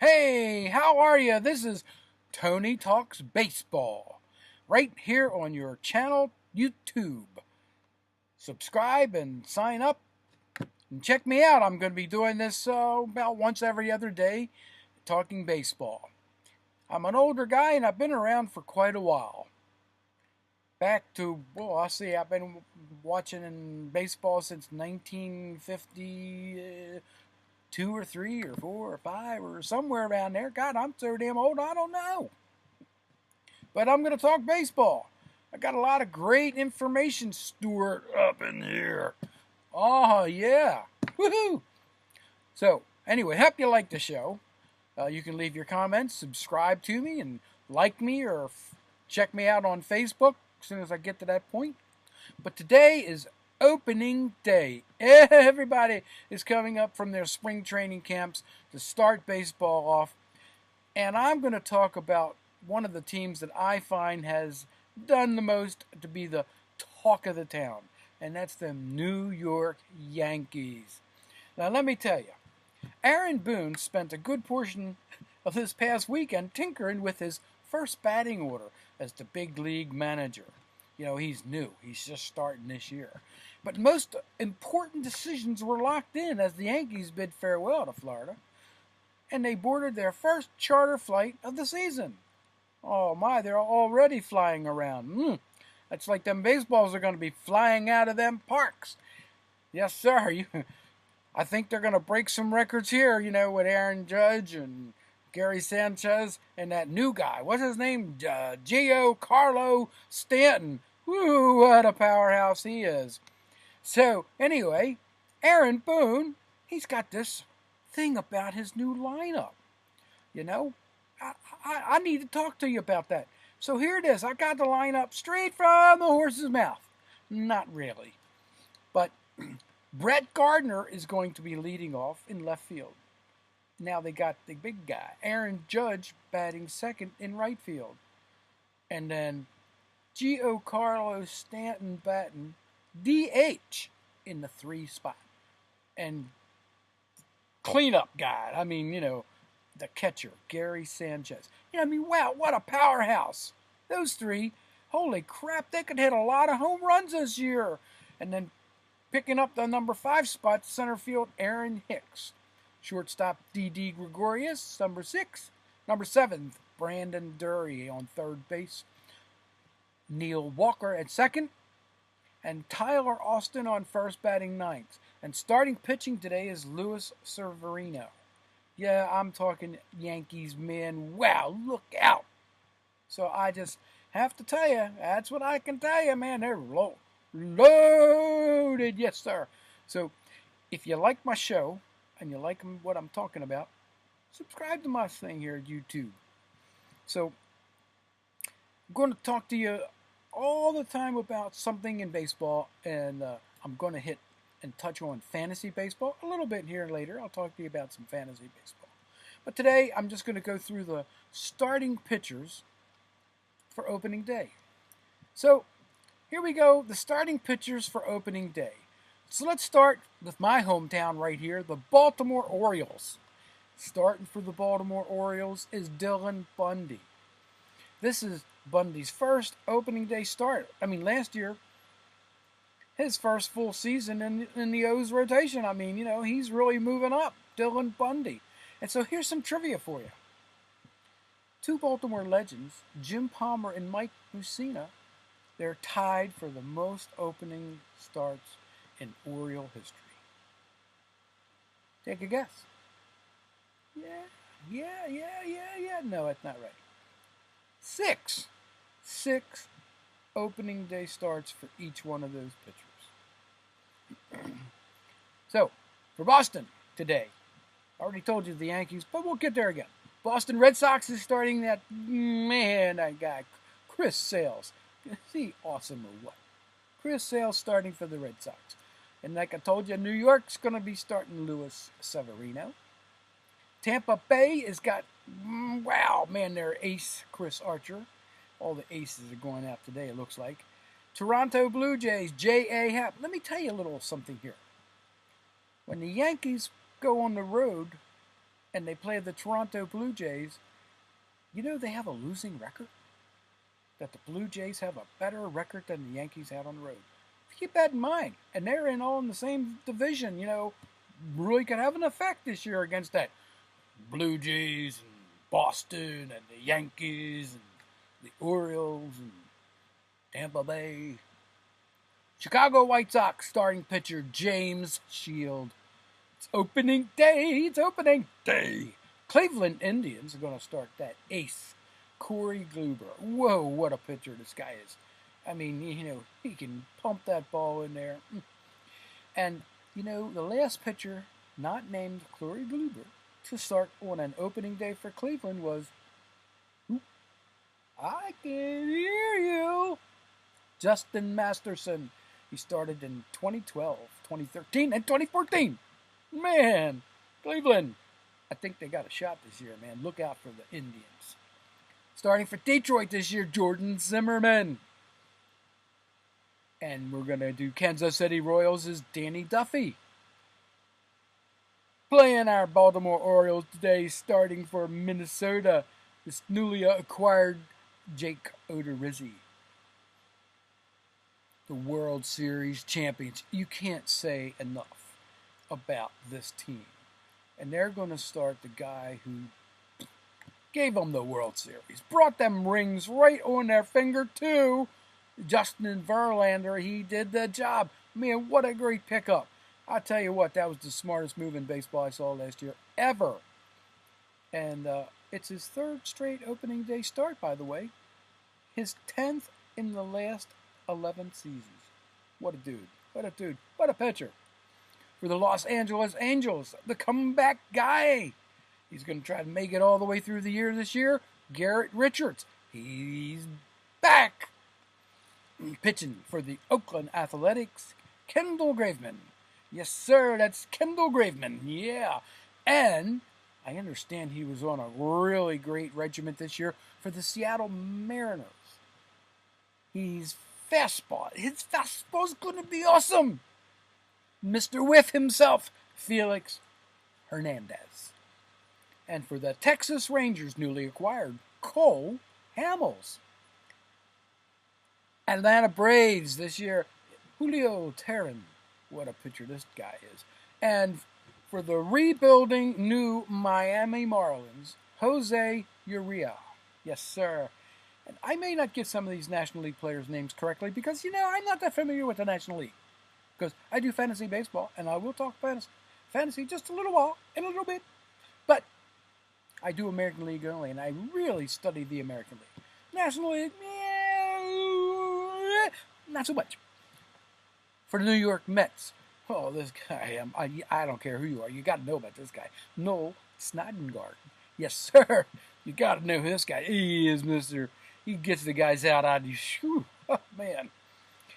Hey, how are you? This is Tony Talks Baseball, right here on your channel, YouTube. Subscribe and sign up and check me out. I'm going to be doing this about once every other day, talking baseball. I'm an older guy and I've been around for quite a while. Back to, I've been watching baseball since 1950. Two or three or four or five or somewhere around there. God, I'm so damn old, I don't know. But I'm going to talk baseball. I got a lot of great information stored up in here. Oh, yeah. Woohoo! So, anyway, hope you like the show. You can leave your comments, subscribe to me, and like me, or check me out on Facebook as soon as I get to that point. But today is opening day. Everybody is coming up from their spring training camps to start baseball off. And I'm going to talk about one of the teams that I find has done the most to be the talk of the town. And that's the New York Yankees. Now, let me tell you, Aaron Boone spent a good portion of this past weekend tinkering with his first batting order as the big league manager. You know, he's new. He's just starting this year. But most important decisions were locked in as the Yankees bid farewell to Florida. And they boarded their first charter flight of the season. Oh my, they're already flying around. That's like them baseballs are going to be flying out of them parks. Yes, sir. I think they're going to break some records here, with Aaron Judge and Gary Sanchez and that new guy. What's his name? Giancarlo Stanton. Woo, what a powerhouse he is. So, anyway, Aaron Boone, he's got this thing about his new lineup. I need to talk to you about that. So here it is. I got the lineup straight from the horse's mouth. Not really. But Brett Gardner is going to be leading off in left field. Now they got the big guy, Aaron Judge, batting second in right field. And then Giancarlo Stanton batting DH in the 3 spot. And cleanup guy, the catcher, Gary Sanchez. Wow, what a powerhouse. Those 3, holy crap, they could hit a lot of home runs this year. And then picking up the number 5 spot, center field, Aaron Hicks. Shortstop, D.D. Gregorius, number 6. Number 7, Brandon Dury on third base. Neil Walker at second. And Tyler Austin on first, batting ninth. And starting pitching today is Luis Severino. Yeah, I'm talking Yankees, man. Wow, look out. So I just have to tell you, that's what I can tell you, man. They're loaded. Yes, sir. So if you like my show and you like what I'm talking about, subscribe to my thing here at YouTube. So I'm going to talk to you all the time about something in baseball, and I'm going to hit and touch on fantasy baseball a little bit here later. I'll talk to you about some fantasy baseball. But today, I'm just going to go through the starting pitchers for opening day. So here we go, the starting pitchers for opening day. So let's start with my hometown right here, the Baltimore Orioles. Starting for the Baltimore Orioles is Dylan Bundy. This is Bundy's first opening day start. Last year, his first full season in the O's rotation. He's really moving up, Dylan Bundy. And so here's some trivia for you. 2 Baltimore legends, Jim Palmer and Mike Mussina, they're tied for the most opening starts in Oriole history. Take a guess. Yeah. No, that's not right. 6 opening day starts for each one of those pitchers. So, for Boston today, I already told you the Yankees, but we'll get there again. Boston Red Sox is starting that guy, Chris Sales. Is he awesome or what? Chris Sales starting for the Red Sox. And like I told you, New York's going to be starting Luis Severino. Tampa Bay has got, their ace, Chris Archer. All the aces are going out today, it looks like. Toronto Blue Jays, J.A. Happ. Let me tell you a little something here. When the Yankees go on the road, and they play the Toronto Blue Jays, you know they have a losing record? That the Blue Jays have a better record than the Yankees had on the road. Keep that in mind. And they're all in the same division, really could have an effect this year against that Blue Jays and Boston and the Yankees and the Orioles and Tampa Bay. Chicago White Sox starting pitcher James Shield. It's opening day. It's opening day. Cleveland Indians are going to start that ace, Corey Kluber. Whoa, what a pitcher this guy is. I mean, he can pump that ball in there. And, the last pitcher not named Corey Kluber to start on an opening day for Cleveland was, I can hear you, Justin Masterson. He started in 2012, 2013, and 2014. Man, Cleveland, I think they got a shot this year, man. Look out for the Indians. Starting for Detroit this year, Jordan Zimmerman. And we're going to do Kansas City Royals as Danny Duffy. Playing our Baltimore Orioles today, starting for Minnesota, this newly acquired Jake Odorizzi. The World Series champions. You can't say enough about this team. And they're going to start the guy who gave them the World Series. Brought them rings right on their finger, too. Justin Verlander, he did the job. Man, what a great pickup. I'll tell you what, that was the smartest move in baseball I saw last year ever. And it's his third straight opening day start, by the way. His 10th in the last 11 seasons. What a dude. What a dude. What a pitcher. For the Los Angeles Angels, the comeback guy. He's going to try to make it all the way through the year this year. Garrett Richards. He's back. Pitching for the Oakland Athletics, Kendall Graveman. Yes, sir, that's Kendall Graveman. Yeah. And I understand he was on a really great regiment this year for the Seattle Mariners. He's fastball. His fastball's going to be awesome. Mr. Whiff himself, Felix Hernandez. And for the Texas Rangers, newly acquired, Cole Hamels. Atlanta Braves this year, Julio Teheran. What a pitcher this guy is. And for the rebuilding new Miami Marlins, Jose Urias. Yes, sir. And I may not get some of these National League players' names correctly because, I'm not that familiar with the National League. Because I do fantasy baseball, and I will talk fantasy just a little bit. But I do American League only, and I really study the American League. National League, not so much. For the New York Mets, this guy, I don't care who you are, you got to know about this guy. Noel Syndergaard. Yes, sir. You got to know who this guy is, mister. He gets the guys out on you. Oh, man.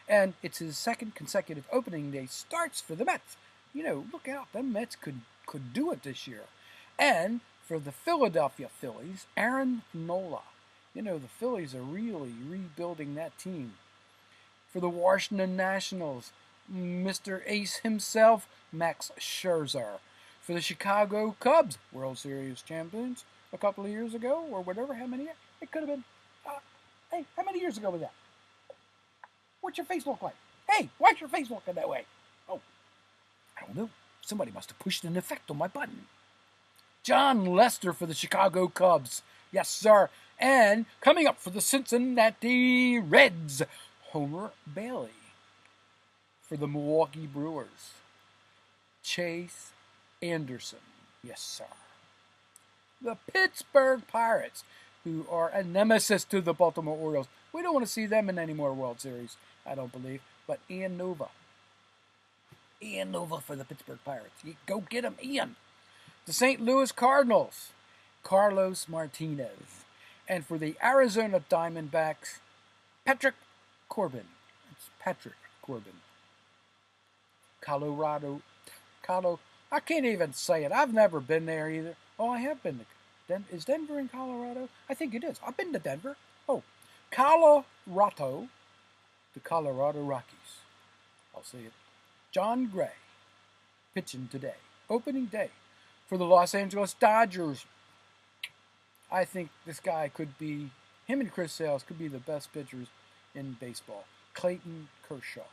And it's his second consecutive opening day starts for the Mets. Look out. Them Mets could do it this year. And for the Philadelphia Phillies, Aaron Nola. The Phillies are really rebuilding that team. For the Washington Nationals, Mr. Ace himself, Max Scherzer. For the Chicago Cubs, World Series champions a couple of years ago, or whatever, how many? It could have been, hey, how many years ago was that? What's your face look like? Hey, why's your face looking that way? Oh, I don't know. Somebody must have pushed an effect on my button. John Lester for the Chicago Cubs. Yes, sir. And coming up for the Cincinnati Reds, Homer Bailey. For the Milwaukee Brewers, Chase Anderson. Yes, sir. The Pittsburgh Pirates, who are a nemesis to the Baltimore Orioles. We don't want to see them in any more World Series, I don't believe. But Ian Nova. Ian Nova for the Pittsburgh Pirates. You go get him, Ian. The St. Louis Cardinals, Carlos Martinez. And for the Arizona Diamondbacks, Patrick Corbin. It's Patrick Corbin. Colorado. I can't even say it. I've never been there either. Oh, I have been to is Denver in Colorado? I think it is. I've been to Denver. Oh, Colorado. The Colorado Rockies. I'll say it. John Gray pitching today. Opening day for the Los Angeles Dodgers. I think this guy could be, him and Chris Sales could be the best pitchers in baseball. Clayton Kershaw.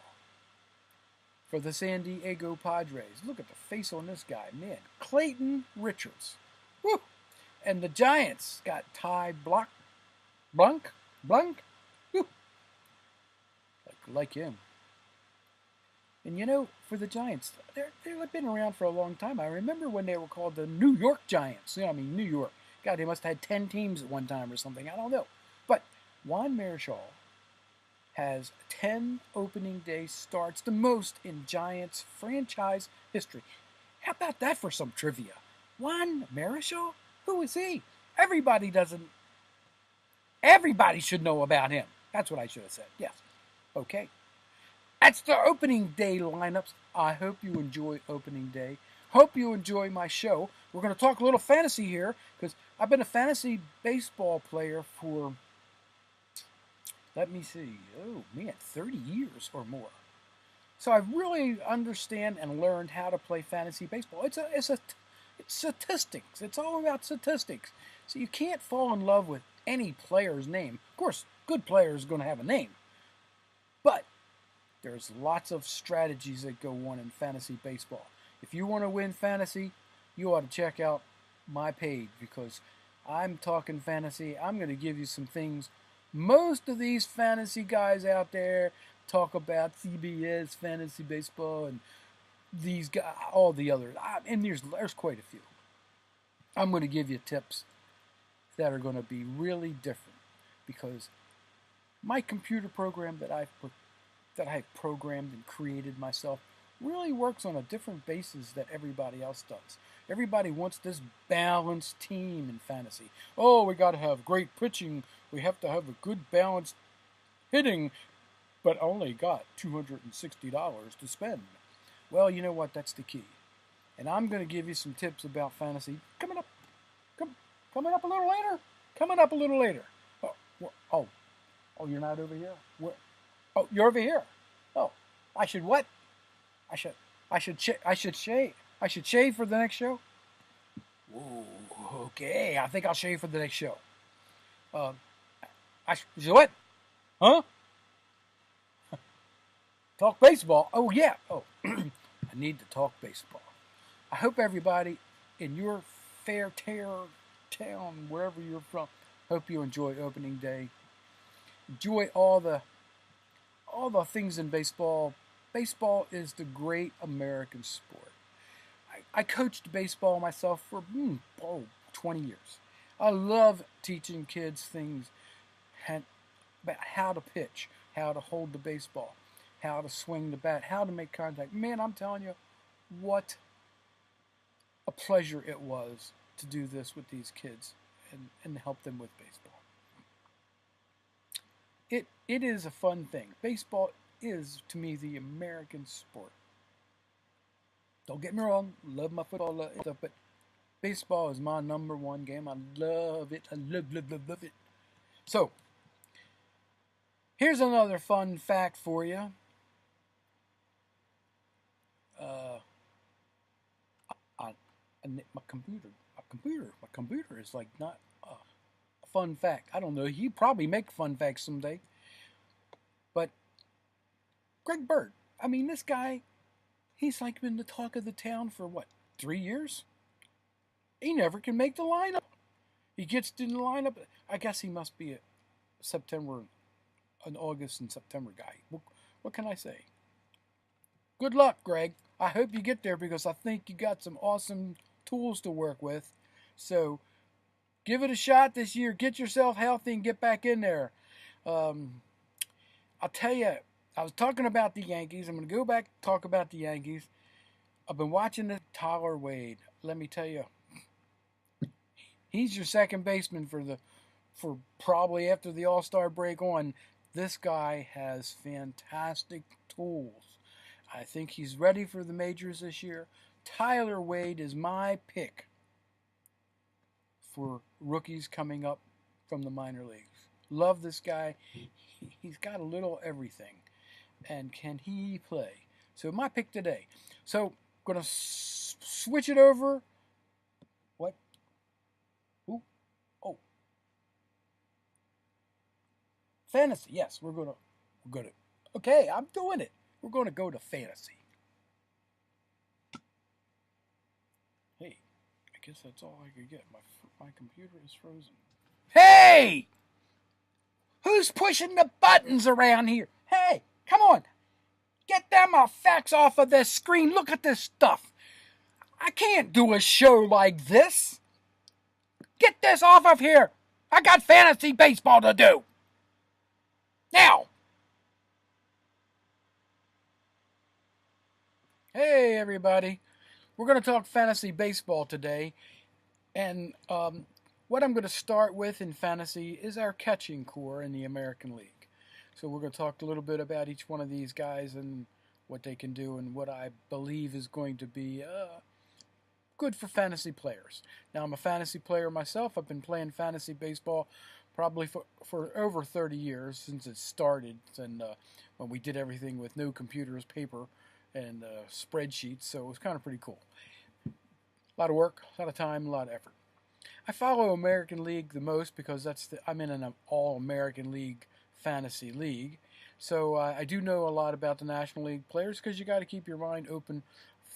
For the San Diego Padres, look at the face on this guy, man. Clayton Richards. Woo! And the Giants got Ty Blanc. Woo! Like him. And you know, for the Giants, they've been around for a long time. I remember when they were called the New York Giants. New York. God, they must have had 10 teams at one time or something. I don't know. But Juan Marichal has 10 opening day starts, the most in Giants franchise history. How about that for some trivia? Juan Marichal? Who is he? Everybody should know about him. That's what I should have said. Yes. Okay. That's the opening day lineups. I hope you enjoy opening day. Hope you enjoy my show. We're going to talk a little fantasy here because I've been a fantasy baseball player for, let me see, 30 years or more. So I really understand and learned how to play fantasy baseball. It's statistics. It's all about statistics. So you can't fall in love with any player's name. Of course, good players are going to have a name. But there's lots of strategies that go on in fantasy baseball. If you want to win fantasy, you ought to check out my page because I'm talking fantasy. I'm going to give you some things. Most of these fantasy guys out there talk about CBS, fantasy baseball, and these guys, all the others. And there's quite a few. I'm going to give you tips that are going to be really different because my computer program that I've programmed and created myself really works on a different basis that everybody else does. Everybody wants this balanced team in fantasy. Oh, we got to have great pitching. We have to have a good balanced hitting, but only got $260 to spend. Well, you know what? That's the key. And I'm going to give you some tips about fantasy coming up a little later. Coming up a little later. Oh, you're not over here? Oh, you're over here. Oh, I should what? I should shave for the next show. Whoa, okay. I think I'll shave for the next show. I should what? Huh? Talk baseball? Oh yeah. Oh, I need to talk baseball. I hope everybody in your fair town, wherever you're from, hope you enjoy opening day. Enjoy all the things in baseball. Baseball is the great American sport. I coached baseball myself for 20 years. I love teaching kids things about how to pitch, how to hold the baseball, how to swing the bat, how to make contact. Man, I'm telling you, what a pleasure it was to do this with these kids and help them with baseball. It is a fun thing. Baseball is, to me, the American sport. Don't get me wrong, love my football, but baseball is my number one game. I love it. I love it. So, here's another fun fact for you. My computer is like not a fun fact. I don't know. He probably make fun facts someday. But Greg Bird, I mean, this guy, he's like been the talk of the town for what, 3 years? He never can make the lineup. He gets in the lineup. I guess he must be an August and September guy. What can I say? Good luck, Greg. I hope you get there because I think you got some awesome tools to work with. So give it a shot this year. Get yourself healthy and get back in there. I'll tell you, I was talking about the Yankees. I'm going to go back and talk about the Yankees. I've been watching this Tyler Wade. Let me tell you, he's your second baseman for probably after the All-Star break on. This guy has fantastic tools. I think he's ready for the majors this year. Tyler Wade is my pick for rookies coming up from the minor leagues. Love this guy. He's got a little everything. And can he play? So my pick today. So I'm going to switch it over Who? Oh, fantasy. Yes, we're gonna. Okay, I'm doing it. We're gonna go to fantasy. Hey, I guess that's all I could get. My computer is frozen. Hey, who's pushing the buttons around here? Hey, come on, get them facts off of this screen. Look at this stuff. I can't do a show like this. Get this off of here. I got fantasy baseball to do. Now. Hey, everybody. We're going to talk fantasy baseball today. And what I'm going to start with in fantasy is our catching core in the American League. So we're going to talk a little bit about each one of these guys and what they can do and what I believe is going to be good for fantasy players. Now, I'm a fantasy player myself. I've been playing fantasy baseball probably for over 30 years since it started, and when we did everything with no computers, paper, and spreadsheets, so it was kind of pretty cool. A lot of work, a lot of time, a lot of effort. I follow American League the most because I'm in an all-American League fantasy league, so I do know a lot about the National League players because you got to keep your mind open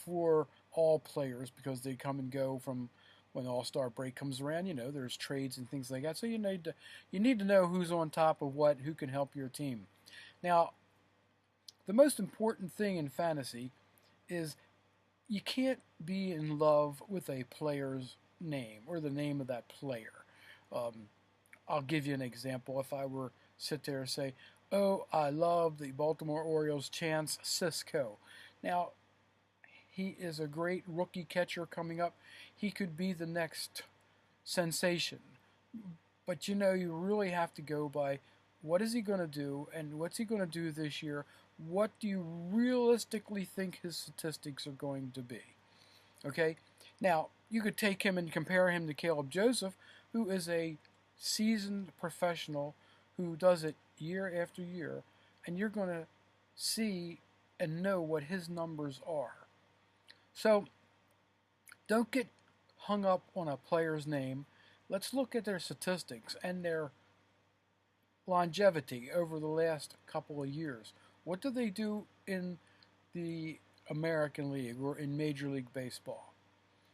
for all players because they come and go from when the All-Star break comes around. You know, there's trades and things like that, so you need to know who's on top of what, who can help your team. Now, the most important thing in fantasy is you can't be in love with a player's name or the name of that player. I'll give you an example. If I were sit there and say, "Oh, I love the Baltimore Orioles' Chance Sisco." Now, he is a great rookie catcher coming up. He could be the next sensation. But you know, you really have to go by what is he going to do and what's he going to do this year? What do you realistically think his statistics are going to be? Okay? Now, you could take him and compare him to Caleb Joseph, who is a seasoned professional who does it year after year, and you're going to see and know what his numbers are. So, don't get hung up on a player's name. Let's look at their statistics and their longevity over the last couple of years. What do they do in the American League or in Major League Baseball?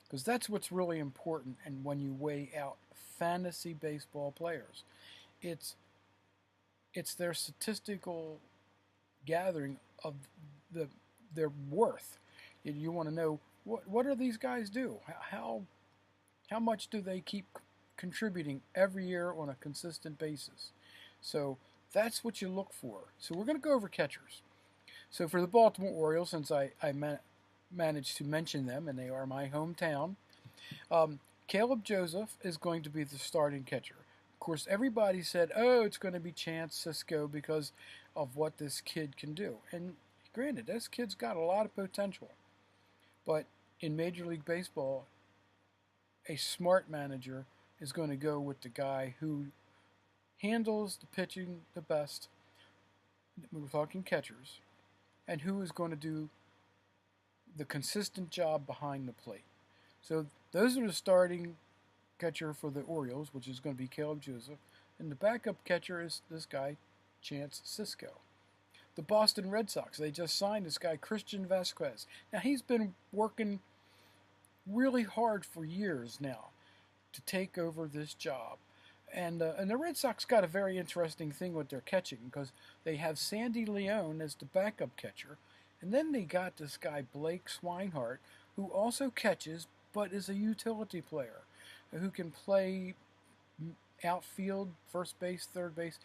Because that's what's really important. And when you weigh out fantasy baseball players, it's their statistical gathering of their worth. You want to know what do these guys do? How much do they keep contributing every year on a consistent basis? So that's what you look for. So we're going to go over catchers. So for the Baltimore Orioles, since I managed to mention them, and they are my hometown, Caleb Joseph is going to be the starting catcher. Of course, everybody said, oh, it's going to be Chance Sisco because of what this kid can do. And granted, this kid's got a lot of potential. But in Major League Baseball, a smart manager is going to go with the guy who handles the pitching the best. We're talking catchers, and who is going to do the consistent job behind the plate. So those are the starting catcher for the Orioles, which is going to be Caleb Joseph, and the backup catcher is this guy, Chance Sisco. The Boston Red Sox, they just signed this guy, Christian Vasquez. Now, he's been working really hard for years now to take over this job. And the Red Sox got a very interesting thing with their catching because they have Sandy Leone as the backup catcher, and then they got this guy Blake Swinehart, who also catches but is a utility player who can play outfield, first base, third base.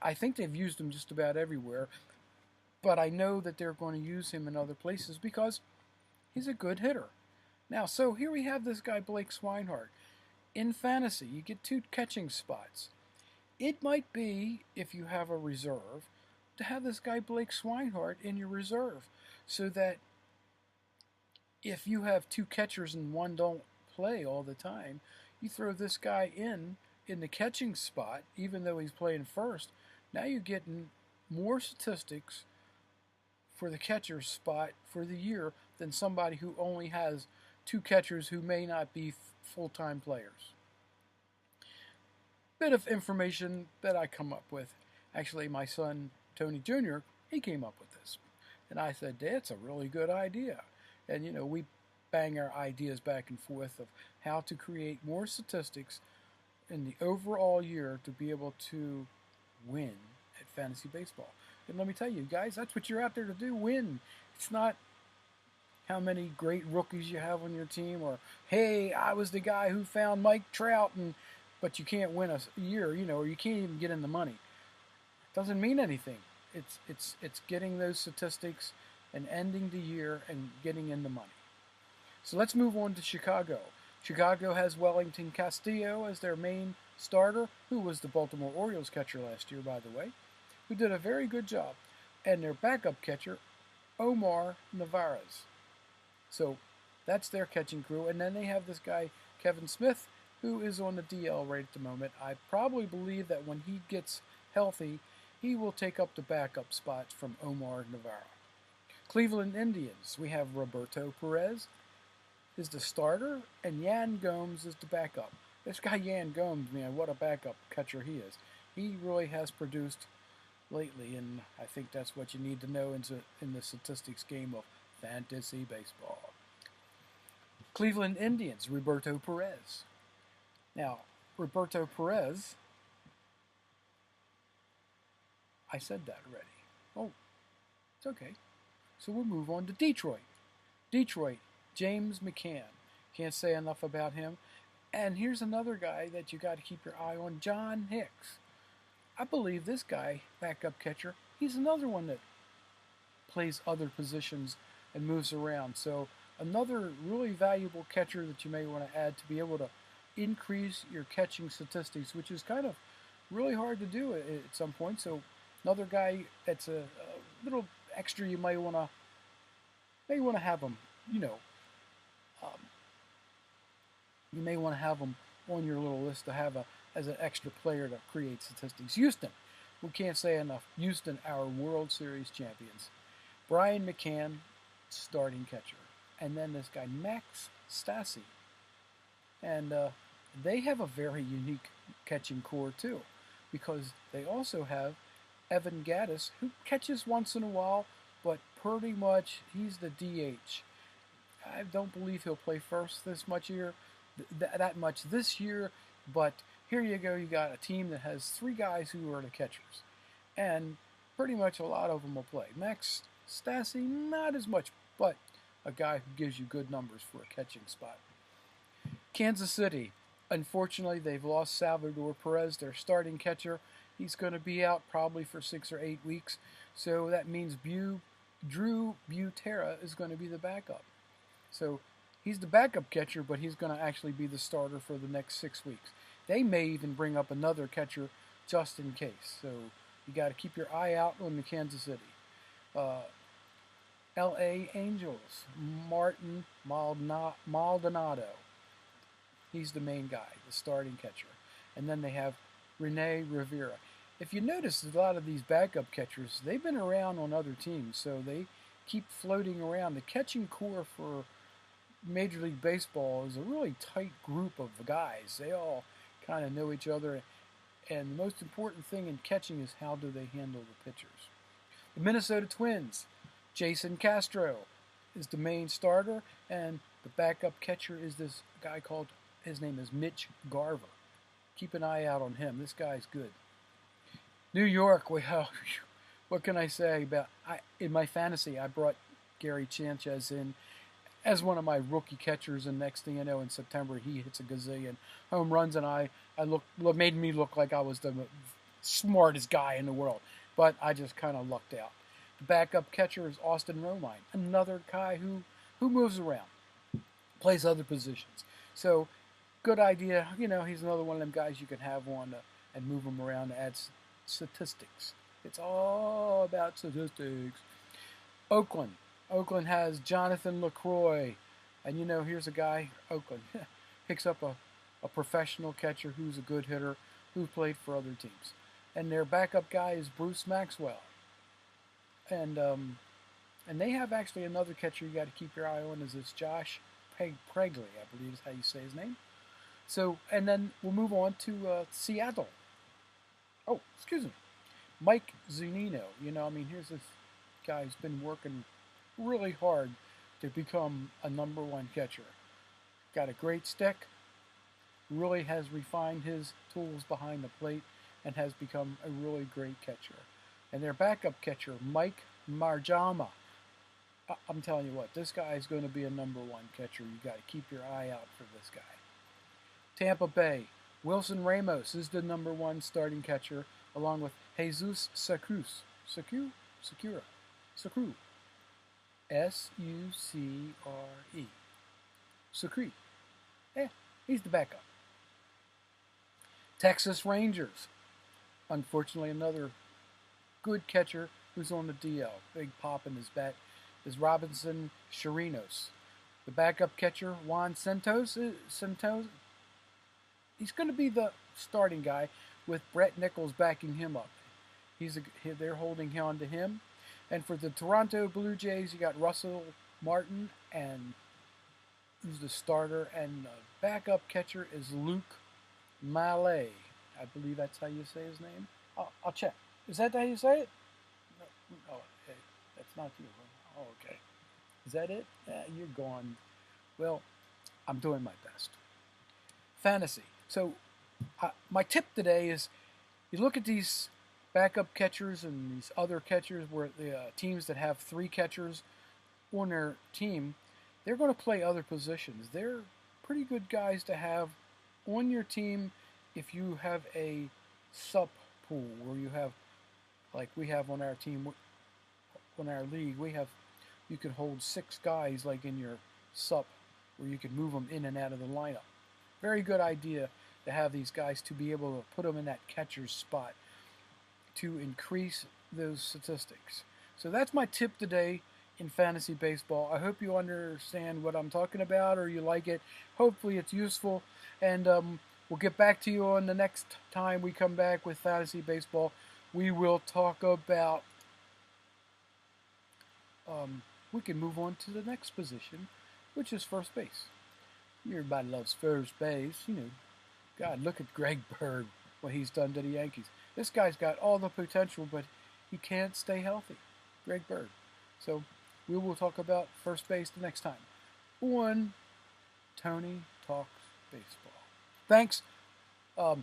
I think they've used him just about everywhere, but I know that they're going to use him in other places because he's a good hitter. Now, so here we have this guy Blake Swinehart. In fantasy, you get 2 catching spots. It might be, if you have a reserve, to have this guy Blake Swinehart in your reserve so that if you have 2 catchers and one don't play all the time, you throw this guy in the catching spot, even though he's playing first. Now you're getting more statistics for the catcher's spot for the year than somebody who only has 2 catchers who may not be full-time players. bit of information that I come up with. Actually, my son, Tony Jr., he came up with this. And I said, that's a really good idea. And, we bang our ideas back and forth of how to create more statistics in the overall year to be able to win at fantasy baseball. And let me tell you, guys, that's what you're out there to do, win. It's not how many great rookies you have on your team, or hey, I was the guy who found Mike Trout, but you can't win a year, or you can't even get in the money. It doesn't mean anything. It's getting those statistics and ending the year and getting in the money. So let's move on to Chicago. Chicago has Wellington Castillo as their main starter, who was the Baltimore Orioles catcher last year, by the way, who did a very good job, and their backup catcher, Omar Narvaez. So that's their catching crew. And then they have this guy, Kevin Smith, who is on the DL right at the moment. I probably believe that when he gets healthy, he will take up the backup spots from Omar Narvaez. Cleveland Indians, we have Roberto Perez is the starter, and Yan Gomes is the backup. This guy Yan Gomes, man, what a backup catcher he is. He really has produced lately, and I think that's what you need to know in the statistics game of fantasy baseball. Cleveland Indians, Roberto Perez. Now, Roberto Perez, I said that already. Oh, it's okay. So we'll move on to Detroit. Detroit, James McCann. Can't say enough about him. And here's another guy that you got to keep your eye on, John Hicks. I believe this guy, backup catcher, he's another one that plays other positions and moves around. So another really valuable catcher that you may want to add to be able to increase your catching statistics, which is kind of really hard to do at some point. So another guy that's a little extra you may want to have him, you may want to have him on your little list to have as an extra player to create statistics. Houston, we can't say enough. Houston, our World Series champions. Brian McCann, starting catcher. And then this guy, Max Stassi. And they have a very unique catching core, too, because they also have Evan Gattis, who catches once in a while, but pretty much he's the DH. I don't believe he'll play first that much this year, but here you go. You got a team that has three guys who are the catchers, and pretty much a lot of them will play. Max Stassi, not as much, but a guy who gives you good numbers for a catching spot. Kansas City, unfortunately, they've lost Salvador Perez, their starting catcher. He's going to be out probably for 6 or 8 weeks, so that means Drew Butera is going to be the backup. So he's the backup catcher, but he's going to actually be the starter for the next 6 weeks. They may even bring up another catcher just in case. So you got to keep your eye out on the Kansas City. L.A. Angels, Martin Maldonado. He's the main guy, the starting catcher. And then they have Rene Rivera. If you notice, a lot of these backup catchers, they've been around on other teams, so they keep floating around. The catching core for Major League Baseball is a really tight group of guys. They all kind of know each other, and the most important thing in catching is how do they handle the pitchers. The Minnesota Twins, Jason Castro is the main starter, and the backup catcher is this guy his name is Mitch Garver. Keep an eye out on him. This guy's good. New York, what can I say about? In my fantasy, I brought Gary Sanchez in as one of my rookie catchers, and next thing you know, in September, he hits a gazillion home runs, and made me look like I was the smartest guy in the world. But I just kind of lucked out. The backup catcher is Austin Romine, another guy who moves around, plays other positions. So, good idea. He's another one of them guys you can have on and move him around to add statistics. It's all about statistics. Oakland has Jonathan LaCroix. And here's a guy, Oakland, picks up a professional catcher who's a good hitter, who played for other teams. And their backup guy is Bruce Maxwell. And they have actually another catcher you got to keep your eye on is this Josh Pregley, I believe is how you say his name. So, and then we'll move on to Seattle. Oh, excuse me. Mike Zunino. I mean, here's this guy who's been working really hard to become a #1 catcher. Got a great stick, really has refined his tools behind the plate, and has become a really great catcher. And their backup catcher, Mike Marjama. I'm telling you what, this guy is going to be a #1 catcher. You got to keep your eye out for this guy. Tampa Bay, Wilson Ramos is the #1 starting catcher, along with Jesus Sacruz. Sakura. Sacru. Sucre. Sucre. Yeah, he's the backup. Texas Rangers. Unfortunately, another good catcher who's on the DL. Big pop in his bat is Robinson Chirinos. The backup catcher, Juan Santos. He's going to be the starting guy with Brett Nichols backing him up. They're holding on to him. And for the Toronto Blue Jays, you got Russell Martin, and who's the starter, and the backup catcher is Luke Mallet. I believe that's how you say his name. I'll check. Is that how you say it? No, okay. That's not you. Oh, okay. Is that it? You're gone. Well, I'm doing my best. Fantasy. So, my tip today is you look at these backup catchers and these other catchers, where the teams that have 3 catchers on their team, they're going to play other positions. They're pretty good guys to have on your team if you have a sup pool where you have, like we have on our team, on our league, you could hold 6 guys like in your sup where you could move them in and out of the lineup. Very good idea to have these guys to be able to put them in that catcher's spot to increase those statistics. So that's my tip today in fantasy baseball. I hope you understand what I'm talking about, or you like it. Hopefully it's useful, and we'll get back to you on the next time we come back with fantasy baseball. We will talk about, we can move on to the next position, which is first base. Everybody loves first base. God, look at Greg Bird, what he's done to the Yankees. This guy's got all the potential, but he can't stay healthy. Greg Bird. So we will talk about first base the next time on Tony Talks Baseball. Thanks.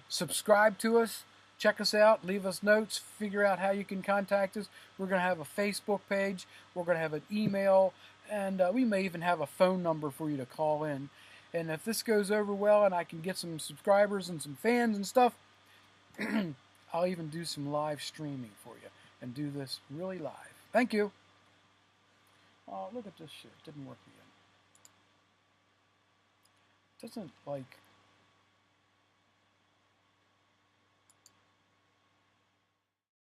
Subscribe to us. Check us out. Leave us notes. Figure out how you can contact us. We're going to have a Facebook page. We're going to have an email. And we may even have a phone number for you to call in. And if this goes over well and I can get some subscribers and some fans and stuff, I'll even do some live streaming for you and do this really live. Thank you. Oh, look at this shit. It didn't work again. It doesn't, like,